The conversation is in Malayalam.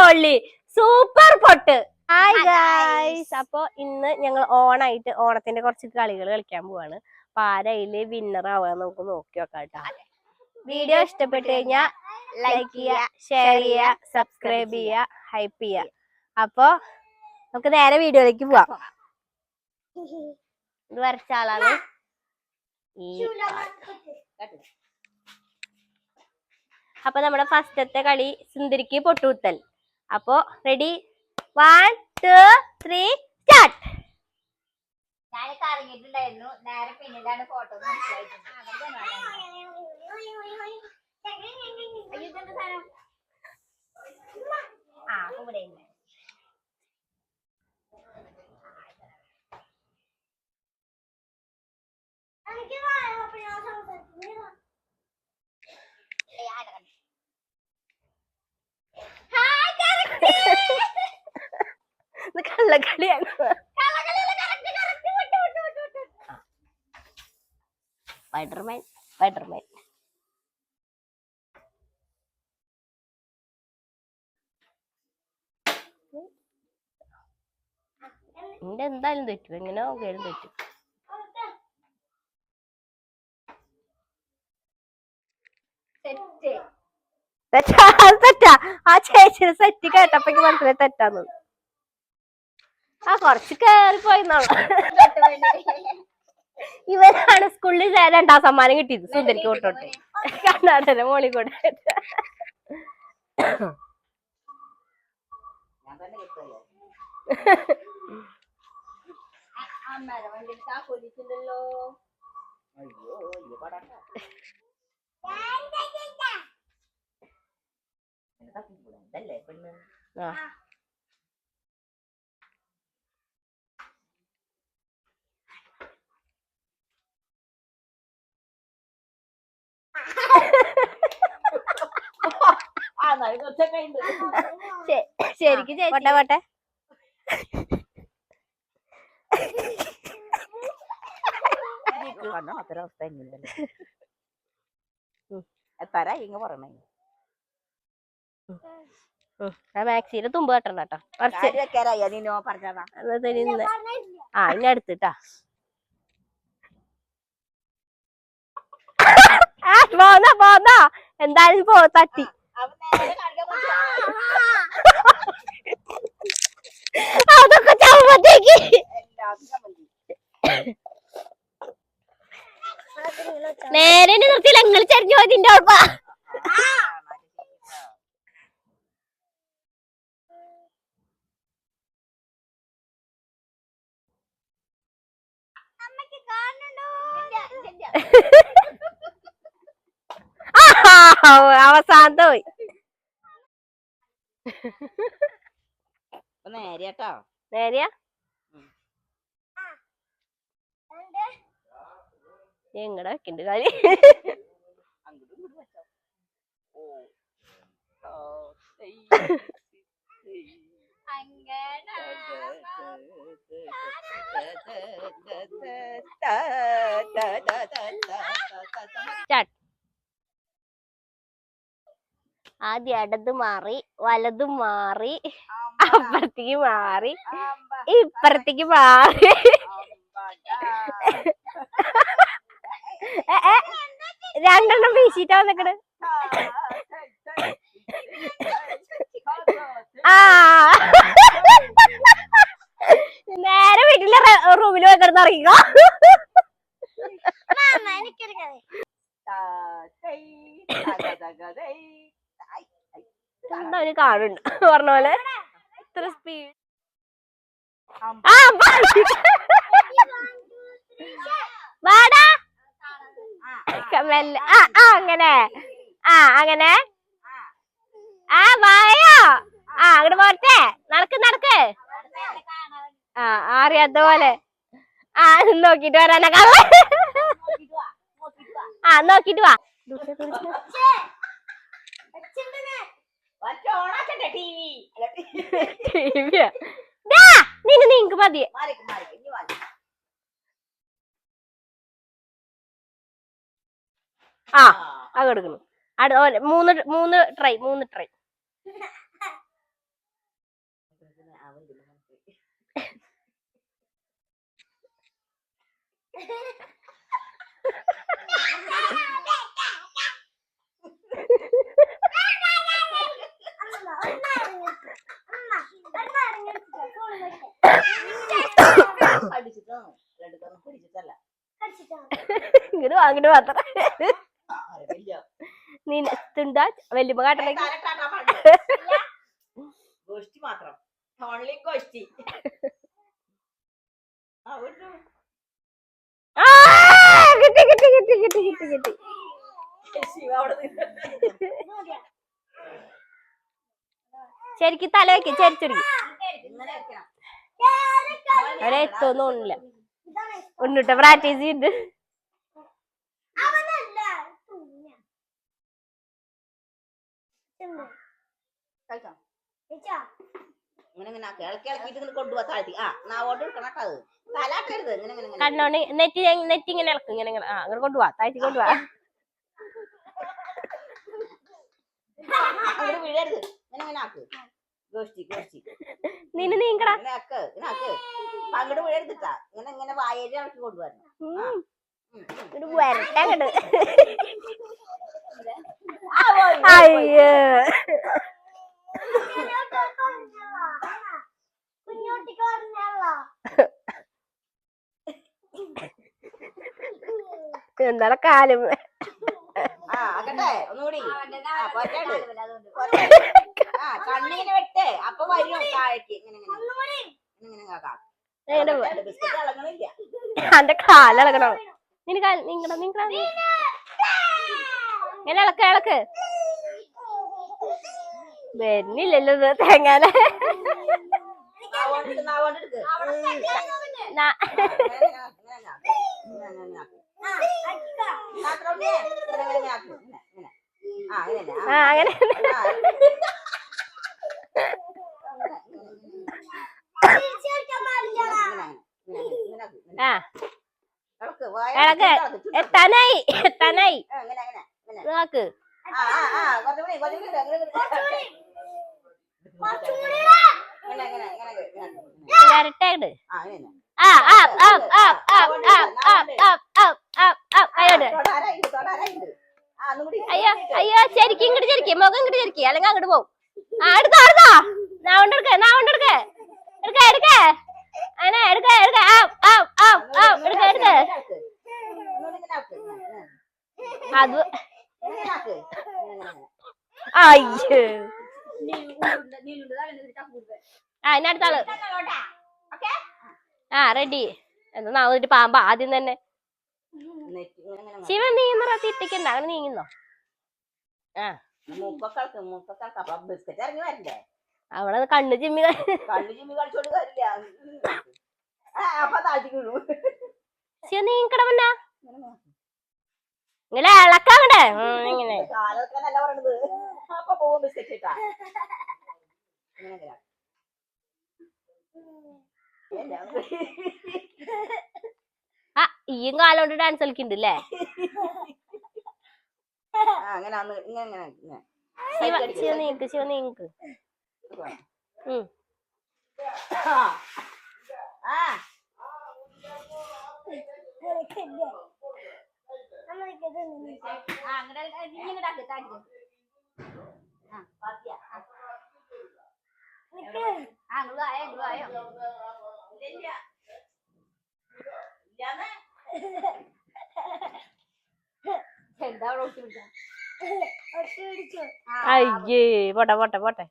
പൊള്ളി സൂപ്പർ പൊട്ട്. Hi guys. അപ്പൊ ഇന്ന് ഞങ്ങൾ ഓണായിട്ട് ഓണത്തിന്റെ കുറച്ച് കളികൾ കളിക്കാൻ പോവാണ്. അപ്പൊ ആരയില് വിന്നർ ആവാൻ നമുക്ക് നോക്കി നോക്കാം കേട്ടോ. വീഡിയോ ഇഷ്ടപ്പെട്ടു കഴിഞ്ഞാൽ ലൈക്ക് ചെയ്യുക, ഷെയർ ചെയ്യുക, സബ്സ്ക്രൈബ് ചെയ്യുക, ഹൈപ്പ് ചെയ്യുക. അപ്പൊ നമുക്ക് നേരെ വീഡിയോയിലേക്ക് പോവാം. ഇത് വരച്ച ആളാണ് അപ്പൊ നമ്മുടെ ഫസ്റ്റത്തെ കളി സുന്ദരിക്ക് പൊട്ടുകുത്തൽ. അപ്പൊ റെഡി, 1 2 3 സ്റ്റാർട്ട്. ഞാനൊക്കെ അറിഞ്ഞിട്ടുണ്ടായിരുന്നു, നേരെ പിന്നിലാണ് ഫോട്ടോ. ഇവിടെ കള്ളക്കളിയാണ്. സ്പൈഡർമാൻ സ്പൈഡർമാൻ എന്റെ എന്തായാലും തെറ്റും, എങ്ങനെ നോക്കിയാലും തെറ്റും. തെറ്റാ. ആ ചേച്ചിയുടെ സെറ്റ് കേട്ടപ്പോ മനസ്സിലായി തെറ്റാന്ന്. ആ കൊറച്ച് കേറിപ്പോയിന്നാണ്. ഇവരാണ് സ്കൂളിൽ 2ാം സമ്മാനം കിട്ടിയത്. സുന്ദരിക്ക് കൊട്ടോട്ടെ കർണാടക മോളി കൂടെ. ശരിക്കും പോട്ടെ പോട്ടെ. അത്തരവസ്ഥ എത്താരാ ഇങ്ങ പറഞ്ഞേ. മാക്സിയുടെ തുമ്പ് കട്ടണ്ട കേട്ടോ. ആ ഇനി അടുത്തിട്ടാ. പോന്നാ എന്തായാലും തട്ടി. അതൊക്കെ ചാവുമ്പത്തേക്ക് നേരെ നിർത്തിയില്ല. നിങ്ങൾ ചരിഞ്ഞു പോയതിന്റെ ഉറപ്പാ. അവസാനത്തെ പോയി. നേരിയാട്ടോ. നേരിയ എങ്ങടെ വെക്കണ്ട് കാര്യം. ആദ്യം ഇടത് മാറി, വലത് മാറി, അപ്പുറത്തേക്ക് മാറി, ഇപ്പുറത്തേക്ക് മാറി. രണ്ടെണ്ണം വീശിട്ടാ വന്നിക്കണ്. നേരെ വീട്ടിലെ റൂമിൽ പോയി കിടന്ന് ഇറങ്ങിക്കോ. എന്താ ഒരു കാണുണ്ട് പറഞ്ഞ പോലെ ഇത്ര സ്പീഡ്. വാടാ അങ്ങനെ അങ്ങനെ വായോ. അങ്ങോട്ട് പോരട്ടെ. നടക്ക്. അറിയാത്ത പോലെ നോക്കിട്ട് വരാനാ കള്ള. നോക്കിട്ട് വാ. നിങ്ങക്ക് മതി. അത് എടുക്കണം. മൂന്ന് ട്രൈ. ഇങ്ങനെ വാങ്ങിട്ട് മാത്രം നീ തിണ്ടാ വല്യമ്മ കാട്ടണേക്ക് ഗോഷ്ടി മാത്രം ഓൺലി ഗോഷ്ടി കിട്ടി കിട്ടി കിട്ടി കിട്ടി കിട്ടി കിട്ടി ശരിക്കും തല വെക്ക് ചരിച്ചൊരുക്കി അവരെ എത്തൊന്നും ഒന്നില്ല ഒന്നിട്ട് പ്രാക്ടീസ് ചെയ്ത് കൊണ്ടുപോവാ താഴ്ത്തി ആ നാവോട്ട് എടുക്കണം അത് തലാട്ടരുത് ഇങ്ങനെ കണ്ണോണ്ട് നെറ്റ് നെറ്റ് ഇങ്ങനെ ഇളക്കും ഇങ്ങനെ ഇങ്ങനെ അങ്ങനെ കൊണ്ടുപോവാ താഴ്ത്തി കൊണ്ടുപോവാ അങ്ങോട്ട് വീഴരുത് ഇങ്ങനെ ആക്ക് ഗോഷ്ടി ഗോഷ്ടി നിന്നെ നീങ്കടാ ഇങ്ങനെ ആക്ക് അങ്ങോട്ട് വീഴരുതിട്ടാ ഇങ്ങനെ വായേരി ഇറക്കി കൊണ്ടുവരണം വരട്ടെ അങ്ങോട്ട് അയ്യോ എന്താണ് കാലം ആകട്ടെ ഒന്നുകൂടി കണ്ണിങ്ങനെ വെട്ടേ അപ്പൊ വരും താഴേക്ക് ബിസ്ക്കറ്റ് ഇളങ്ങണില്ല എന്റെ കാലിളകണോ നിങ്ങടെ ഇങ്ങനെ ഇളക്ക് ഇളക്ക് വരുന്നില്ലല്ലോ ഇത് തേങ്ങാനെ അങ്ങനെ ഇളക്ക് എത്താനായി എത്താനായി നോക്ക് വരട്ടെ അയ്യോ അയ്യോ ശരിക്കും ഇങ്ങോട്ട് ശരിക്കും മുഖം ഇങ്ങോട്ട് ശരിക്കും അല്ലെങ്കിൽ അങ്ങോട്ട് പോകും എടുത്തോ എടുത്തോ നാ കൊണ്ടെടുക്ക എടുക്ക എടുക്ക അങ്ങനെ എടുക്ക എടുക്ക എടുക്ക എടുക്ക അത് അയ്യോ ഇനി അടുത്താള് റെഡി എന്നാ ഒരു പാമ്പ് ആദ്യം തന്നെ ശിവൻ നീങ്ങുന്ന തിട്ടിക്കണ്ട അങ്ങനെ നീങ്ങുന്നോ ബിസ്ക്കറ്റ് ഇറങ്ങി വരണ്ടേ അവിടെ കണ്ണു ചിമ്മി കളിച്ചോണ്ട് കാര്യമില്ല അപ്പൊ താഴ്ത്തി വീണു ശിവ നീങ്ങിക്കടമല്ല ഇങ്ങനെ ഇളക്കാങ്ങടെ ഇങ്ങനെ കാലൊക്കെന്നല്ല പറയണത് അപ്പൊ പോകും ബിസ്ക്കറ്റ് ഇട്ടാ ഈയും കാലോണ്ട് ഡാൻസ് കളിക്കണ്ടല്ലേ ശിവ നീക്ക് ശിവ നീക്ക് അയ്യേ പോട്ടെ പോട്ടെ പോട്ടെ